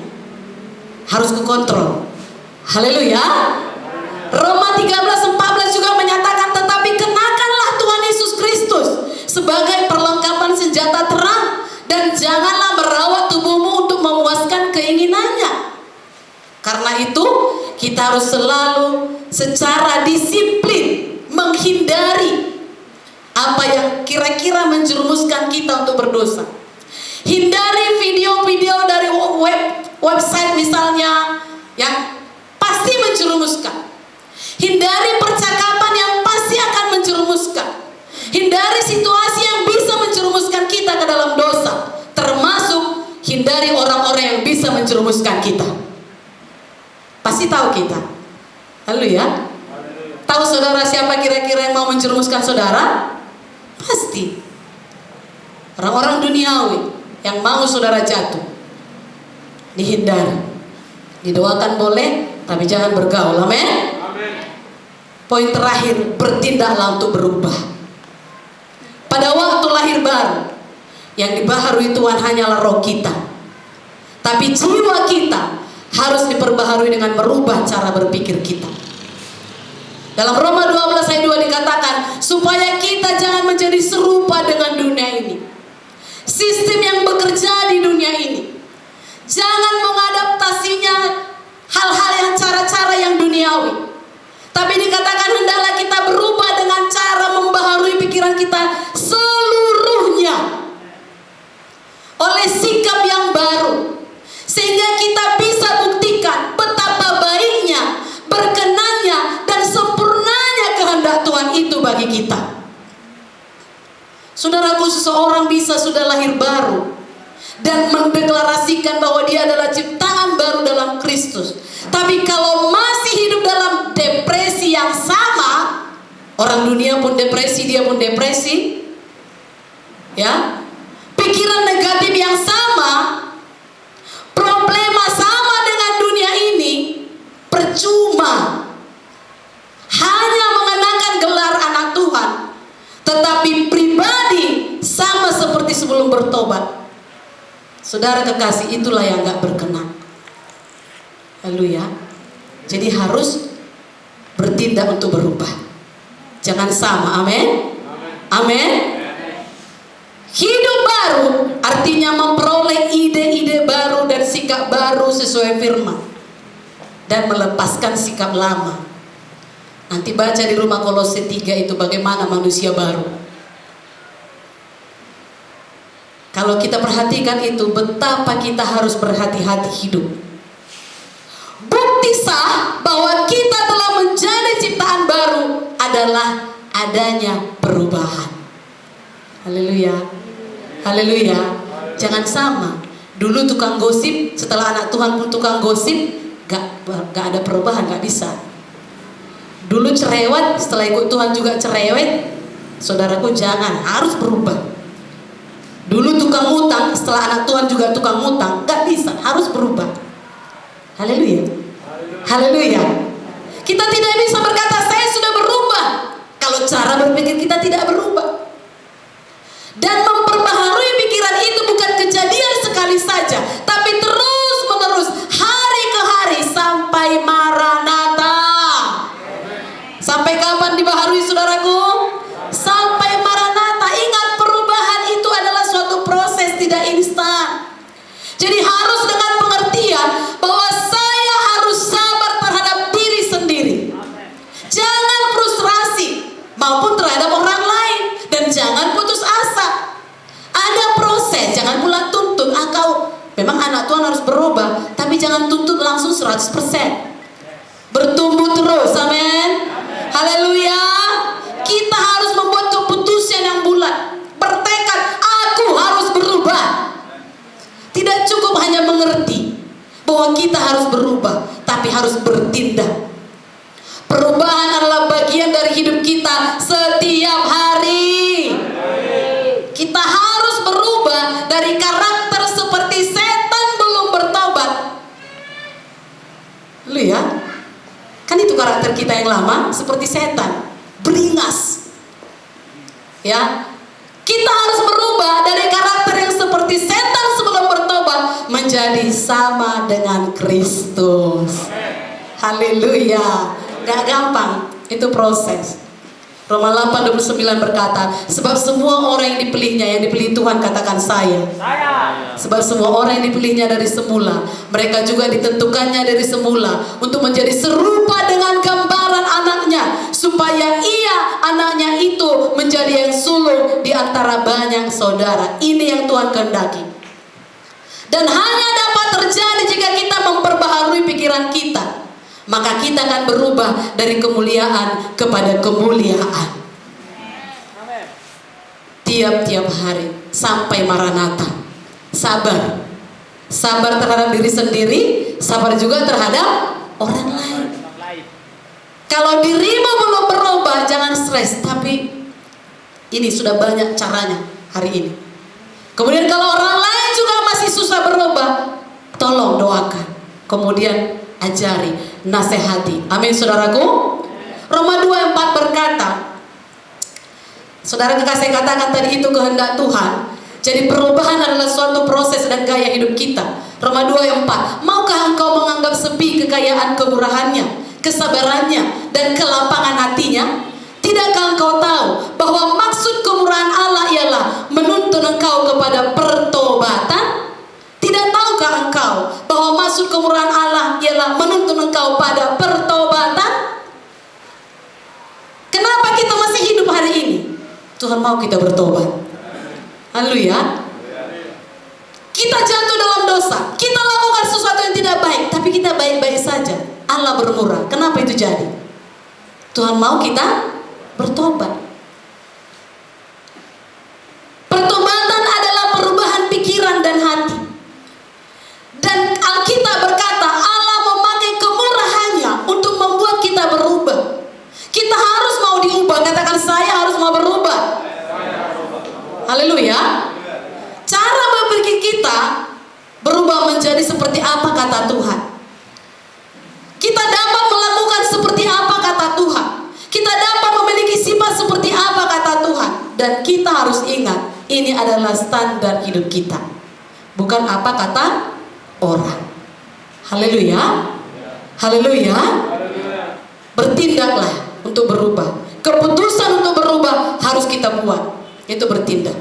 Harus kukontrol. Haleluya. Roma 13:14 juga menyatakan, tetapi kenakanlah Tuhan Yesus Kristus sebagai perlengkapan senjata terang, dan janganlah merawat tubuhmu untuk memuaskan keinginannya. Karena itu kita harus selalu secara disiplin menghindari apa yang kira-kira menjerumuskan kita untuk berdosa. Hindari video-video dari website misalnya yang pasti menjerumuskan. Hindari percakapan yang pasti akan menjerumuskan. Hindari situasi yang bisa menjerumuskan kita ke dalam dosa. Termasuk hindari orang-orang yang bisa menjerumuskan kita. Pasti tahu kita. Haleluya. Tahu saudara siapa kira-kira yang mau menjerumuskan saudara? Pasti orang-orang duniawi yang mau saudara jatuh. Dihindari. Didoakan boleh, tapi jangan bergaul. Amin. Poin terakhir, bertindaklah untuk berubah. Pada waktu lahir baru, yang dibaharui Tuhan hanyalah roh kita, tapi jiwa kita harus diperbaharui dengan merubah cara berpikir kita. Dalam Roma 12:2 dikatakan, supaya kita jangan menjadi serupa dengan dunia ini, sistem yang bekerja di dunia ini. Jangan mengadaptasinya hal-hal yang cara-cara yang duniawi, tapi dikatakan hendaklah kita berubah dengan cara membaharui pikiran kita seluruhnya oleh sikap yang baru, sehingga kita bisa buktikan betapa baiknya, berkenannya, dan sempurnanya kehendak Tuhan itu bagi kita. Saudaraku, seseorang bisa sudah lahir baru dan mendeklarasikan bahwa dia adalah ciptaan baru dalam Kristus, tapi kalau masih hidup dalam depresi yang sama, orang dunia pun depresi, dia pun depresi, ya, pikiran negatif yang sama, problema sama dengan dunia ini, percuma. Hanya mengenakan gelar anak Tuhan, tetapi pribadi sama seperti sebelum bertobat. Saudara kekasih, itulah yang gak berkenan. Haleluya. Jadi harus bertindak untuk berubah. Jangan sama. Amin. Amin. Hidup baru artinya memperoleh ide-ide baru dan sikap baru sesuai firman, dan melepaskan sikap lama. Nanti baca di rumah Kolose 3 itu bagaimana manusia baru. Kalau kita perhatikan itu, betapa kita harus berhati-hati hidup. Bukti sah bahwa kita telah menjadi ciptaan baru adalah adanya perubahan. Haleluya. Haleluya. Jangan sama. Dulu tukang gosip, setelah anak Tuhan pun tukang gosip, gak ada perubahan, gak bisa. Dulu cerewet, setelah ikut Tuhan juga cerewet. Saudaraku, jangan, harus berubah. Dulu tukang ngutang, setelah anak Tuhan juga tukang ngutang, gak bisa, harus berubah. Haleluya. Haleluya. Kita tidak bisa berkata saya sudah berubah kalau cara berpikir kita tidak berubah. Dan memperbaharui pikiran itu bukan kejadian sekali saja, tapi terus menerus, hari ke hari, sampai Maranatha. Sampai kapan dibaharui, saudaraku? Sampai Maranatha. Ingat, perubahan itu adalah suatu proses, tidak instan. Jadi harus dengan pengertian bahwa saya harus sabar terhadap diri sendiri. Jangan frustrasi maupun terhadap orang lain, dan jangan putus asa. Ada proses, jangan pula tuntut. Kau memang anak Tuhan harus berubah, tapi jangan tuntut langsung 100%. Bertumbuh terus, amin. Haleluya. Kita harus membuat keputusan yang bulat, bertekad, aku harus berubah. Tidak cukup hanya mengerti bahwa kita harus berubah, tapi harus bertindak. Perubahan adalah bagian dari hidup kita setiap hari. Kita harus berubah dari karakter seperti setan belum bertobat. Lu ya, kan itu karakter kita yang lama, seperti setan, beringas. Ya, kita harus berubah dari karakter yang seperti setan sebelum bertobat menjadi sama dengan Kristus. Haleluya. Gak gampang, itu proses. Roma 8:29 berkata, sebab semua orang yang dipilihnya, yang dipilih Tuhan, katakan saya. Sebab semua orang yang dipilihnya dari semula, mereka juga ditentukannya dari semula untuk menjadi serupa dengan gambaran anaknya, supaya ia, anaknya itu, menjadi yang sulung di antara banyak saudara. Ini yang Tuhan kehendaki. Dan hanya dapat terjadi jika kita memperbaharui pikiran kita. Maka kita akan berubah dari kemuliaan kepada kemuliaan. Tiap-tiap hari sampai Maranatha. Sabar. Sabar terhadap diri sendiri, sabar juga terhadap orang lain. Kalau dirimu belum berubah, jangan stres. Tapi ini sudah banyak caranya hari ini. Kemudian kalau orang lain juga masih susah berubah, tolong doakan. Kemudian ajari, nasihati. Amin, saudaraku. Roma 2:4 berkata, saudara kekasih, katakan tadi itu kehendak Tuhan. Jadi perubahan adalah suatu proses dan gaya hidup kita. Roma 2:4, maukah engkau menganggap sepi kekayaan kemurahannya, kesabarannya, dan kelapangan hatinya? Tidakkah engkau tahu bahwa maksud kemurahan Allah ialah menuntun engkau kepada pertobatan? Tidak tahukah engkau bahwa maksud kemurahan Allah ialah menuntun engkau pada pertobatan? Kenapa kita masih hidup hari ini? Tuhan mau kita bertobat. Haleluya. Kita jatuh dalam dosa, kita lakukan sesuatu yang tidak baik, tapi kita baik-baik saja. Allah bermurah. Kenapa itu jadi? Tuhan mau kita bertobat. Pertobatan adalah perubahan pikiran dan hati. Dan Alkitab berkata Allah memakai kemurahannya untuk membuat kita berubah. Kita harus mau diubah. Katakan, saya harus mau berubah. Haleluya. Cara berpikir kita berubah menjadi seperti apa kata Tuhan. Kita dapat melakukan seperti apa kata Tuhan. Kita dapat memiliki sifat seperti apa kata Tuhan. Dan kita harus ingat, ini adalah standar hidup kita, bukan apa kata orang. Haleluya. Haleluya. Bertindaklah untuk berubah. Keputusan untuk berubah harus kita buat, itu bertindak.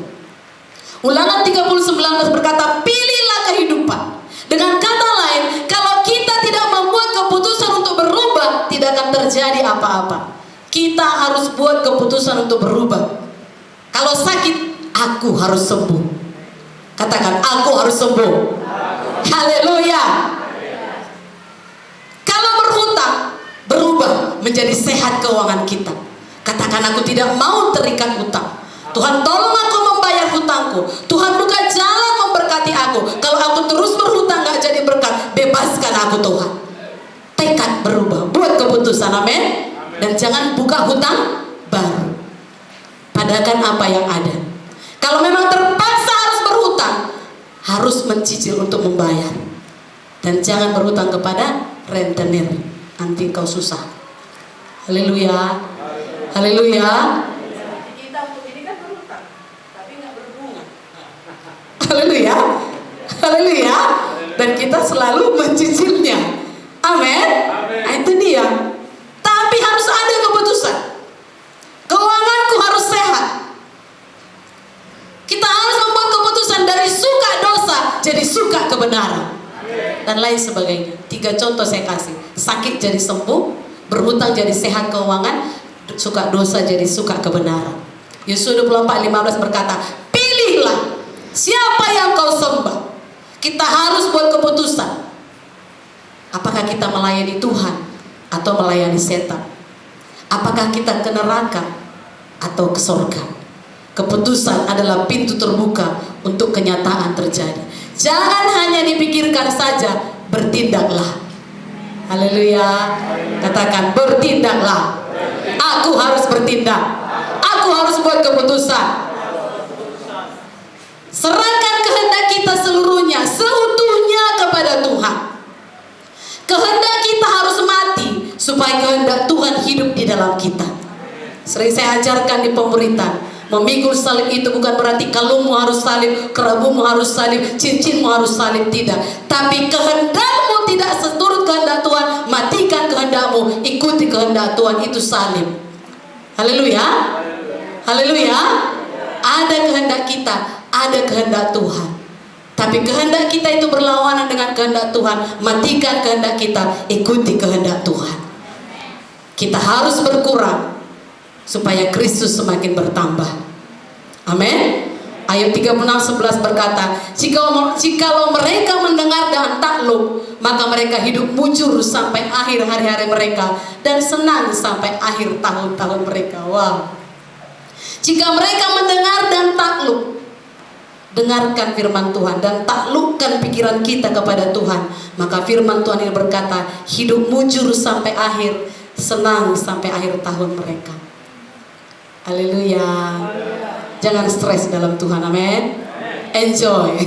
Ulangan 30:19 berkata, pilihlah kehidupan. Dengan kata lain, kalau kita tidak membuat keputusan untuk berubah, tidak akan terjadi apa-apa. Kita harus buat keputusan untuk berubah. Kalau sakit, aku harus sembuh. Katakan, aku harus sembuh. Haleluya. Kalau berhutang, berubah menjadi sehat keuangan kita. Katakan, aku tidak mau terikat hutang. Tuhan, tolong aku membayar hutangku. Tuhan, buka jalan memberkati aku. Kalau aku terus berhutang gak jadi berkat, bebaskan aku Tuhan. Tekad berubah, buat keputusan, amin. Dan jangan buka hutang baru. Padakan apa yang ada. Kalau memang terpaksa harus berhutang, harus mencicil untuk membayar. Dan jangan berhutang kepada rentenir, nanti kau susah. Haleluya. Haleluya. Kita untuk ini kan berhutang, tapi nggak berbunga. Haleluya. Haleluya. Dan kita selalu mencicilnya. Amin. Nah, itu dia. Tapi harus ada keputusan. Keuanganku harus sehat. Kita harus membuat keputusan dari suka dosa jadi suka kebenaran. Dan lain sebagainya. 3 contoh saya kasih. Sakit jadi sembuh, berhutang jadi sehat keuangan, suka dosa jadi suka kebenaran. Yesaya 24:15 berkata, pilihlah siapa yang kau sembah. Kita harus buat keputusan. Apakah kita melayani Tuhan atau melayani setan? Apakah kita ke neraka atau ke surga? Keputusan adalah pintu terbuka untuk kenyataan terjadi. Jangan hanya dipikirkan saja, bertindaklah. Haleluya. Katakan, bertindaklah. Aku harus bertindak. Aku harus buat keputusan. Serahkan kehendak kita seluruhnya, seutuhnya kepada Tuhan. Kehendak kita harus mati supaya kehendak Tuhan hidup di dalam kita. Sering saya ajarkan di pemberitaan, memikul salib itu bukan berarti kalungmu harus salib, kerabumu harus salib, cincinmu harus salib, tidak. Tapi kehendakmu tidak seturut kehendak Tuhan, matikan kehendakmu, ikuti kehendak Tuhan, itu salib. Haleluya. Haleluya. Ada kehendak kita, ada kehendak Tuhan. Tapi kehendak kita itu berlawanan dengan kehendak Tuhan. Matikan kehendak kita, ikuti kehendak Tuhan. Kita harus berkurang supaya Kristus semakin bertambah. Amin. Ayat 36:11 berkata, jikalau mereka mendengar dan takluk, maka mereka hidup mujur sampai akhir hari-hari mereka, dan senang sampai akhir tahun-tahun mereka. Wow. Jika mereka mendengar dan takluk, dengarkan firman Tuhan dan taklukkan pikiran kita kepada Tuhan, maka firman Tuhan ini berkata, hidup mujur sampai akhir, senang sampai akhir tahun mereka. Haleluya. Jangan stres dalam Tuhan. Amin. Enjoy.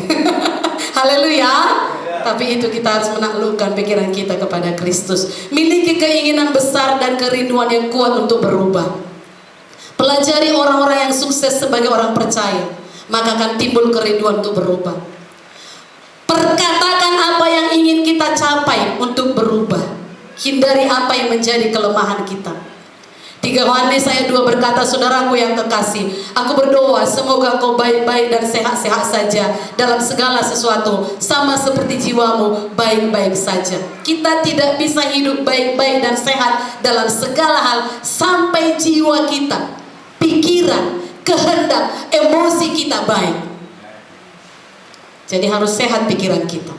Haleluya. Tapi itu kita harus menaklukkan pikiran kita kepada Kristus. Miliki keinginan besar dan kerinduan yang kuat untuk berubah. Pelajari orang-orang yang sukses sebagai orang percaya, maka akan timbul kerinduan untuk berubah. Perkatakan apa yang ingin kita capai untuk berubah. Hindari apa yang menjadi kelemahan kita. 3 Yohanes ayat 2 berkata, saudaraku yang kekasih, aku berdoa semoga kau baik-baik dan sehat-sehat saja dalam segala sesuatu, sama seperti jiwamu baik-baik saja. Kita tidak bisa hidup baik-baik dan sehat dalam segala hal sampai jiwa kita, pikiran, kehendak, emosi kita baik. Jadi harus sehat pikiran kita.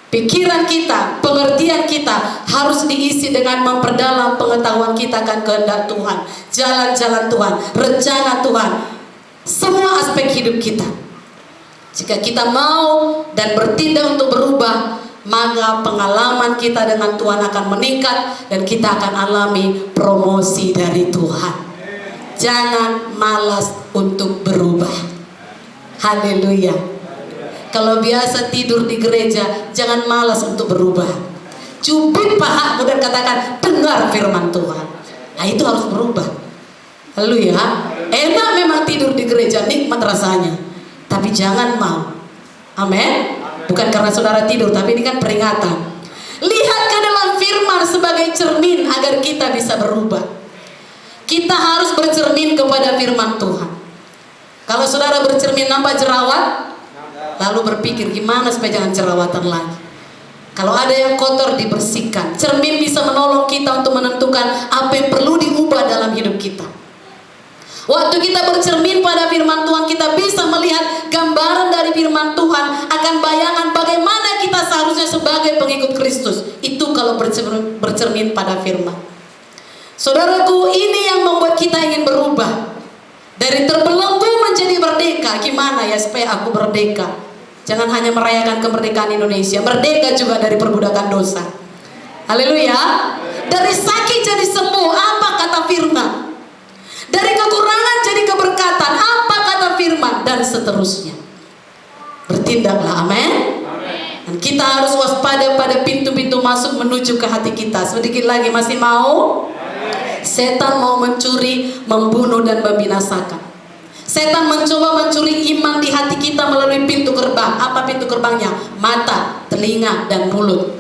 Pikiran kita, pengertian kita harus diisi dengan memperdalam pengetahuan kita akan kehendak Tuhan, jalan-jalan Tuhan, rencana Tuhan, semua aspek hidup kita. Jika kita mau dan bertindak untuk berubah, maka pengalaman kita dengan Tuhan akan meningkat dan kita akan alami promosi dari Tuhan. Jangan malas untuk berubah. Haleluya. Kalau biasa tidur di gereja, jangan malas untuk berubah. Cubit pahamu dan katakan, dengar firman Tuhan. Nah, itu harus berubah. Haleluya. Enak memang tidur di gereja, nikmat rasanya. Tapi jangan mau. Amin. Bukan karena saudara tidur, tapi ini kan peringatan. Lihat ke dalam firman sebagai cermin agar kita bisa berubah. Kita harus bercermin kepada firman Tuhan. Kalau saudara bercermin nampak jerawat, lalu berpikir gimana supaya jangan jerawatan lagi. Kalau ada yang kotor, dibersihkan. Cermin bisa menolong kita untuk menentukan apa yang perlu diubah dalam hidup kita. Waktu kita bercermin pada firman Tuhan, kita bisa melihat gambaran dari firman Tuhan, akan bayangan bagaimana kita seharusnya sebagai pengikut Kristus. Itu kalau bercermin pada firman. Saudaraku, ini yang membuat kita ingin berubah. Dari terbelenggu menjadi merdeka. Gimana ya supaya aku merdeka? Jangan hanya merayakan kemerdekaan Indonesia, merdeka juga dari perbudakan dosa. Haleluya. Dari sakit jadi sembuh, apa kata firman? Dari kekurangan jadi keberkatan, apa kata firman? Dan seterusnya. Bertindaklah, amin. Dan kita harus waspada pada pintu-pintu masuk menuju ke hati kita. Sedikit lagi, masih mau? Setan mau mencuri, membunuh dan membinasakan. Setan mencoba mencuri iman di hati kita melalui pintu gerbang. Apa pintu gerbangnya? Mata, telinga, dan mulut.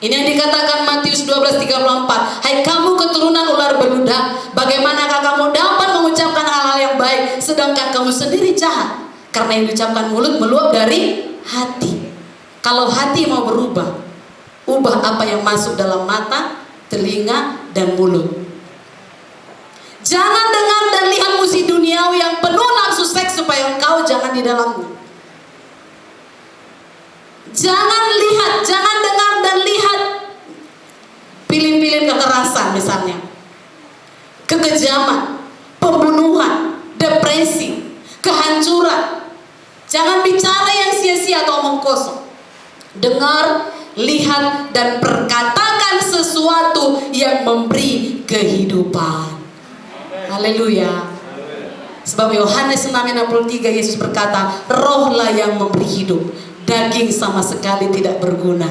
Ini yang dikatakan Matius 12:34. Hai kamu keturunan ular beludak, bagaimanakah kamu dapat mengucapkan hal-hal yang baik sedangkan kamu sendiri jahat? Karena yang diucapkan mulut meluap dari hati. Kalau hati mau berubah, ubah apa yang masuk dalam mata, telinga, dan mulut. Jangan dengar dan lihat musik duniawi yang penuh nafsu seks supaya engkau jangan di dalamnya. Jangan lihat, jangan dengar dan lihat film-film kekerasan misalnya, kekejaman, pembunuhan, depresi, kehancuran. Jangan bicara yang sia-sia atau omong kosong. Dengar, lihat, dan perkatakan sesuatu yang memberi kehidupan. Haleluya. Sebab Yohanes 6:63 Yesus berkata, rohlah yang memberi hidup, daging sama sekali tidak berguna.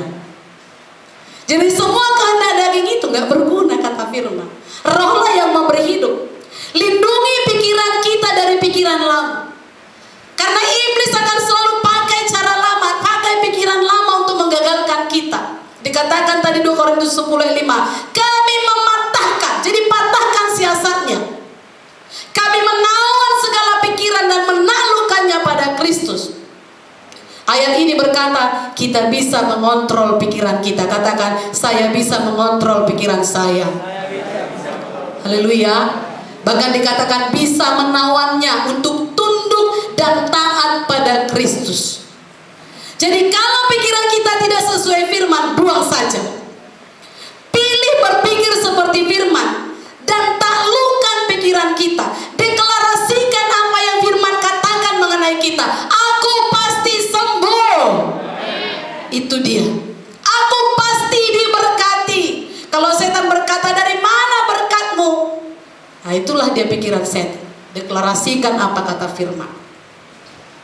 Jadi semua kehendak daging itu gak berguna, kata firman. Rohlah yang memberi hidup. Lindungi pikiran kita dari pikiran lama. Karena iblis akan selalu pakai cara lama, pakai pikiran lama untuk menggagalkan kita. Dikatakan tadi 2 Korintus 10:5, kami mematahkan, jadi patahkan siasatnya. Kami menawan segala pikiran dan menaklukkannya pada Kristus. Ayat ini berkata, kita bisa mengontrol pikiran kita. Katakan, saya bisa mengontrol pikiran saya. Haleluya. Bahkan dikatakan bisa menawannya untuk tunduk dan taat pada Kristus. Jadi kalau pikiran kita tidak sesuai firman, buang saja. Pilih berpikir seperti firman dan taklukkan pikiran kita. Deklarasikan apa yang firman katakan mengenai kita. Aku pasti sembuh. Itu dia. Aku pasti diberkati. Kalau setan berkata, dari mana berkatmu? Nah, itulah dia pikiran setan. Deklarasikan apa kata firman.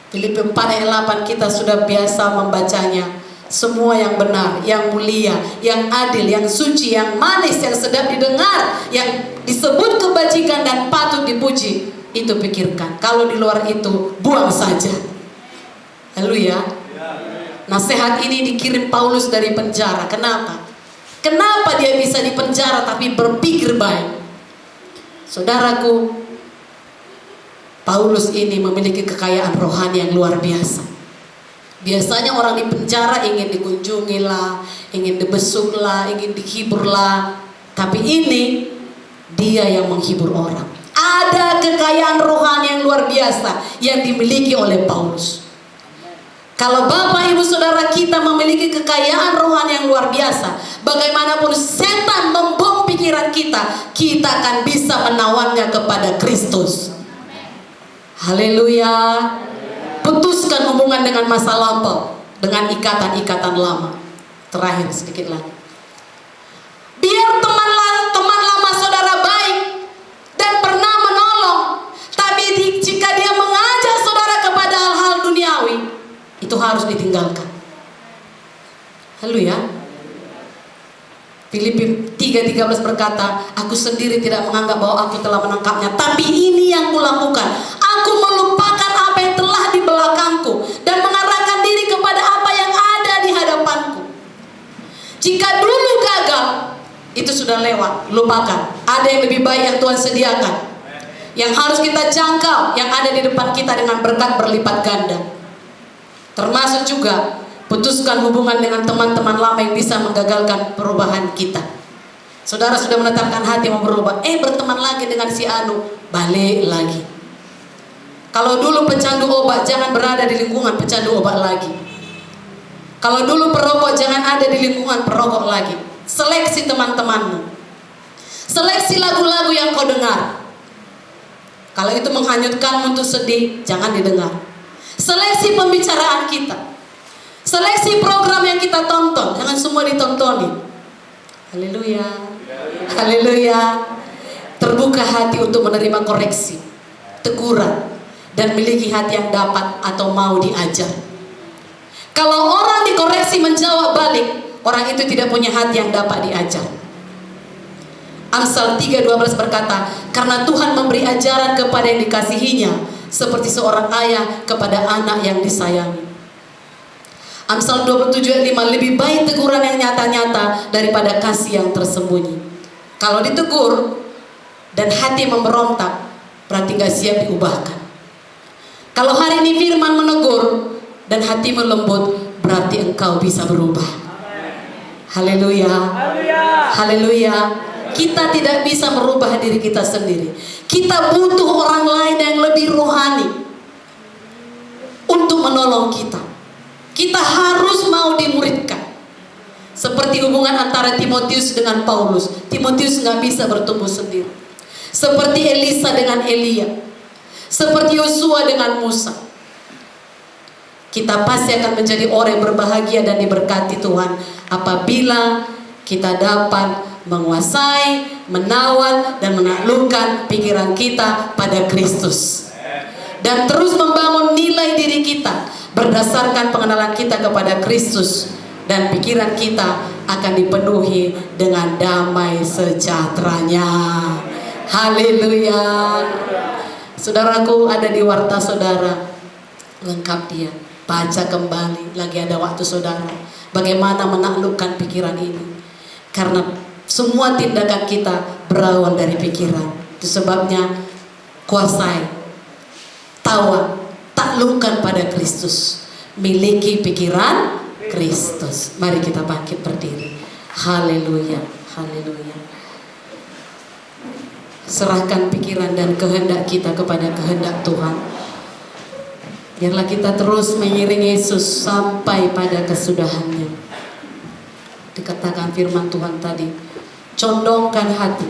Filipi 4:8 kita sudah biasa membacanya. Semua yang benar, yang mulia, yang adil, yang suci, yang manis, yang sedap didengar, yang disebut kebajikan dan patut dipuji, itu pikirkan. Kalau di luar itu, buang saja. Haleluya. Nasihat ini dikirim Paulus dari penjara. Kenapa? Kenapa dia bisa di penjara tapi berpikir baik? Saudaraku, Paulus ini memiliki kekayaan rohani yang luar biasa. Biasanya orang di penjara ingin dikunjungi lah, ingin dibesuk lah, ingin dihibur lah. Tapi ini dia yang menghibur orang. Ada kekayaan rohani yang luar biasa yang dimiliki oleh Paulus. Kalau Bapak Ibu Saudara kita memiliki kekayaan rohani yang luar biasa, bagaimanapun setan membom pikiran kita, kita akan bisa menawannya kepada Kristus. Haleluya. Putuskan hubungan dengan masa lampau, dengan ikatan-ikatan lama. Terakhir sedikit lagi. Biar teman lama saudara baik dan pernah menolong, tapi jika dia mengajak saudara kepada hal-hal duniawi, itu harus ditinggalkan. Haleluya. Filipi 3:13 berkata, aku sendiri tidak menganggap bahwa aku telah menangkapnya, tapi ini yang kulakukan. Aku melupakan apa yang telah di belakangku dan mengarahkan diri kepada apa yang ada di hadapanku. Jika dulu gagal, itu sudah lewat, lupakan. Ada yang lebih baik yang Tuhan sediakan, yang harus kita jangkau, yang ada di depan kita dengan berkat berlipat ganda. Termasuk juga putuskan hubungan dengan teman-teman lama yang bisa menggagalkan perubahan kita. Saudara sudah menetapkan hati mau berubah, berteman lagi dengan si Anu, balik lagi. Kalau dulu pecandu obat, jangan berada di lingkungan pecandu obat lagi. Kalau dulu perokok, jangan ada di lingkungan perokok lagi. Seleksi teman-temanmu. Seleksi lagu-lagu yang kau dengar. Kalau itu menghanyutkanmu untuk sedih, jangan didengar. Seleksi pembicaraan kita. Seleksi program yang kita tonton, jangan semua ditontoni. Haleluya. Haleluya. Terbuka hati untuk menerima koreksi, teguran, dan miliki hati yang dapat atau mau diajar. Kalau orang dikoreksi menjawab balik, orang itu tidak punya hati yang dapat diajar. Amsal 3:12 berkata, karena Tuhan memberi ajaran kepada yang dikasihinya, seperti seorang ayah kepada anak yang disayangi. Amsal 27:5, lebih baik teguran yang nyata-nyata daripada kasih yang tersembunyi. Kalau ditegur dan hati memberontak, berarti gak siap diubahkan. Kalau hari ini firman menegur dan hati melembut, berarti engkau bisa berubah. Haleluya. Haleluya. Kita tidak bisa merubah diri kita sendiri. Kita butuh orang lain yang lebih rohani untuk menolong kita. Kita harus mau dimuridkan. Seperti hubungan antara Timotius dengan Paulus. Timotius gak bisa bertumbuh sendiri. Seperti Elisa dengan Elia. Seperti Yosua dengan Musa. Kita pasti akan menjadi orang yang berbahagia dan diberkati Tuhan apabila kita dapat menguasai, menawan, dan menaklukkan pikiran kita pada Kristus. Dan terus membangun nilai diri kita berdasarkan pengenalan kita kepada Kristus. Dan pikiran kita akan dipenuhi dengan damai sejahteranya. Haleluya. Saudaraku, ada di warta saudara, lengkap dia. Baca kembali, lagi ada waktu saudara, bagaimana menaklukkan pikiran ini. Karena semua tindakan kita berawal dari pikiran. Itu sebabnya kuasai, tawan, taklukkan pada Kristus. Miliki pikiran Kristus. Mari kita bangkit berdiri. Haleluya, haleluya. Serahkan pikiran dan kehendak kita kepada kehendak Tuhan. Biarlah kita terus mengiring Yesus sampai pada kesudahannya. Dikatakan firman Tuhan tadi, condongkan hati